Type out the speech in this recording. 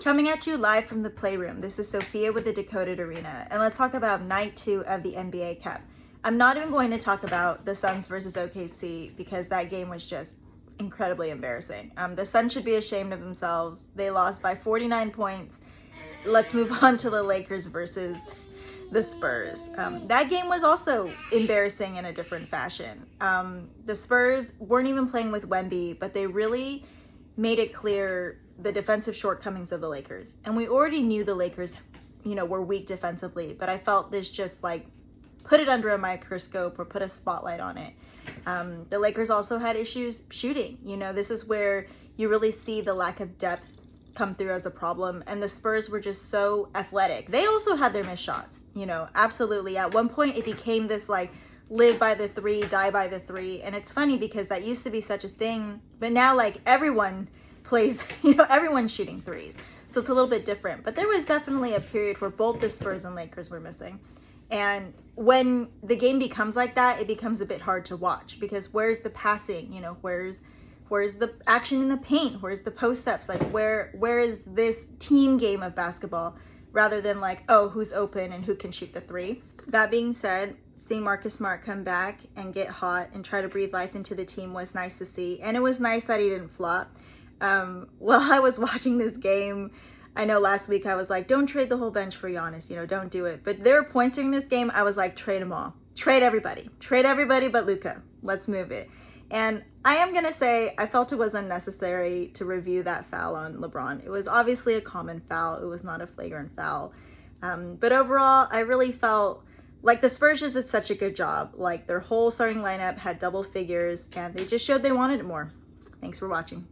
Coming at you live from the playroom, this is Sophia with the Decoded Arena, and let's talk about night 2 of the NBA Cup. I'm not even going to talk about the Suns versus OKC because that game was just incredibly embarrassing. The Suns should be ashamed of themselves. They lost by 49 points. Let's move on to the Lakers versus the Spurs. That game was also embarrassing in a different fashion. The Spurs weren't even playing with Wemby, but they really made it clear the defensive shortcomings of the Lakers. And we already knew the Lakers, were weak defensively, but I felt this just put it under a microscope or put a spotlight on it. The Lakers also had issues shooting. This is where you really see the lack of depth come through as a problem. And the Spurs were just so athletic. They also had their missed shots, absolutely. At one point it became this live by the three, die by the three. And it's funny because that used to be such a thing, but now everyone plays, everyone's shooting threes. So it's a little bit different. But there was definitely a period where both the Spurs and Lakers were missing. And when the game becomes like that, it becomes a bit hard to watch because where's the passing? Where's the action in the paint? Where's the post-ups? Where is this team game of basketball rather than who's open and who can shoot the three? That being said, seeing Marcus Smart come back and get hot and try to breathe life into the team was nice to see. And it was nice that he didn't flop. While I was watching this game, I know last week I was like, don't trade the whole bench for Giannis, don't do it. But there were points during this game I was like, trade them all. Trade everybody but Luka. Let's move it. And I am going to say I felt it was unnecessary to review that foul on LeBron. It was obviously a common foul. It was not a flagrant foul. But overall, I really felt like the Spurs just did such a good job. Their whole starting lineup had double figures and they just showed they wanted it more. Thanks for watching.